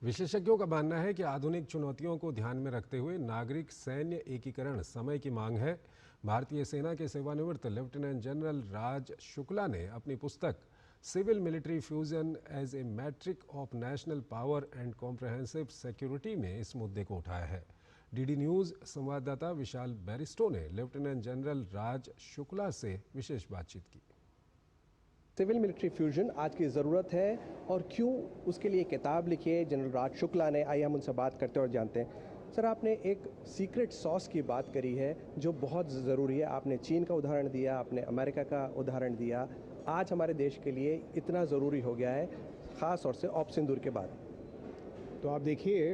विशेषज्ञों का मानना है कि आधुनिक चुनौतियों को ध्यान में रखते हुए नागरिक सैन्य एकीकरण समय की मांग है। भारतीय सेना के सेवानिवृत्त लेफ्टिनेंट जनरल राज शुक्ला ने अपनी पुस्तक civil military fusion as a metric of national power and comprehensive security में इस मुद्दे को उठाया है। डीडी न्यूज़ संवाददाता विशाल बैरिस्टो ने लेफ्टिनेंट जनरल राज शुक्ला से विशेष बातचीत की। सिविल मिलिट्री फ्यूजन आज की ज़रूरत है और क्यों, उसके लिए किताब लिखी है जनरल राज शुक्ला ने। आइए हम उनसे बात करते हैं और जानते हैं। सर, आपने एक सीक्रेट सॉस की बात करी है जो बहुत ज़रूरी है। आपने चीन का उदाहरण दिया, आपने अमेरिका का उदाहरण दिया। आज हमारे देश के लिए इतना ज़रूरी हो गया है, ख़ास तौर से ऑप सिंदूर के बाद। तो आप देखिए,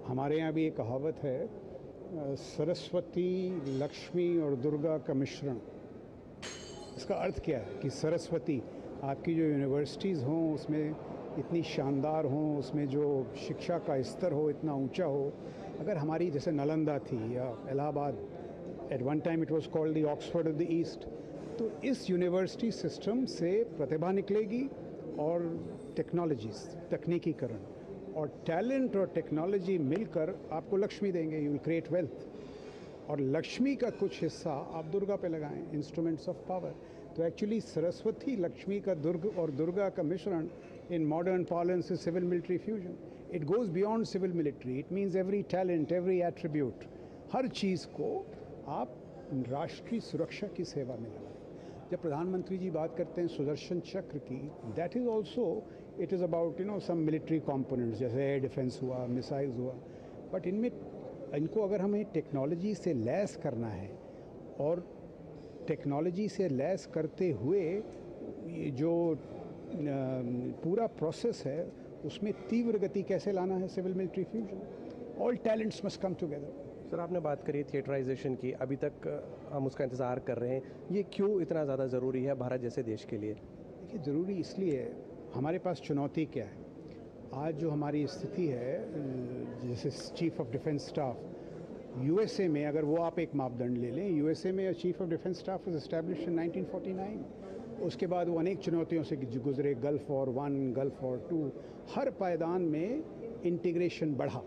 हमारे यहाँ भी एक कहावत है, सरस्वती, लक्ष्मी और दुर्गा का मिश्रण। इसका अर्थ क्या है कि सरस्वती, आपकी जो यूनिवर्सिटीज़ हों उसमें इतनी शानदार हों, उसमें जो शिक्षा का स्तर हो इतना ऊंचा हो। अगर हमारी जैसे नालंदा थी या Allahabad, at one time it was called the Oxford of the East, तो इस यूनिवर्सिटी सिस्टम से प्रतिभा निकलेगी और टेक्नोलॉजीज़, तकनीकीकरण और टैलेंट और टेक्नोलॉजी मिलकर आपको लक्ष्मी देंगे। You will create wealth. और लक्ष्मी का कुछ हिस्सा आप दुर्गा पे लगाएं, इंस्ट्रूमेंट्स ऑफ पावर। तो एक्चुअली सरस्वती, लक्ष्मी का और दुर्गा का मिश्रण in modern parlance is civil military fusion. It goes beyond civil military. It means every talent, every attribute, हर चीज़ को आप राष्ट्रीय सुरक्षा की सेवा में लगाएं। जब प्रधानमंत्री जी बात करते हैं सुदर्शन चक्र की, that is also, it is about some military components, जैसे एयर डिफेंस हुआ, मिसाइल्स हुआ। बट इनको अगर हमें टेक्नोलॉजी से लैस करना है और टेक्नोलॉजी से लैस करते हुए ये जो पूरा प्रोसेस है उसमें तीव्र गति कैसे लाना है, civil military fusion. All talents must come together. Sir, आपने बात करी थिएटराइजेशन की, अभी तक हम उसका इंतज़ार कर रहे हैं। ये क्यों इतना ज़्यादा ज़रूरी है भारत जैसे देश के लिए? देखिए, ज़रूरी इसलिए है, हमारे पास चुनौती क्या है। आज जो हमारी स्थिति है, जैसे chief of defence staff USA में, अगर वो आप एक मापदंड ले लें, यूएसए में chief of defence staff was established in 1949। उसके बाद वो अनेक चुनौतियों से गुजरे, गल्फ वॉर 1, गल्फ वॉर 2। हर पायदान में इंटीग्रेशन बढ़ा,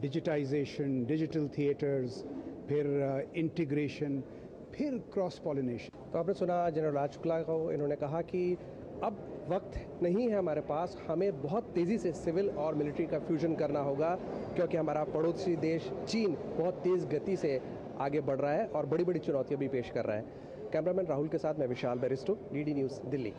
डिजिटाइजेशन, डिजिटल थिएटर्स, फिर इंटीग्रेशन, फिर क्रॉस पॉलिनेशन। तो आपने सुना जनरल राज शुक्ला को, इन्होंने कहा कि अब वक्त नहीं है हमारे पास, हमें बहुत तेज़ी से सिविल और मिलिट्री का फ्यूजन करना होगा, क्योंकि हमारा पड़ोसी देश चीन बहुत तेज़ गति से आगे बढ़ रहा है और बड़ी बड़ी चुनौतियां भी पेश कर रहा है। कैमरामैन राहुल के साथ मैं विशाल बैरिस्टो, डीडी न्यूज़, दिल्ली।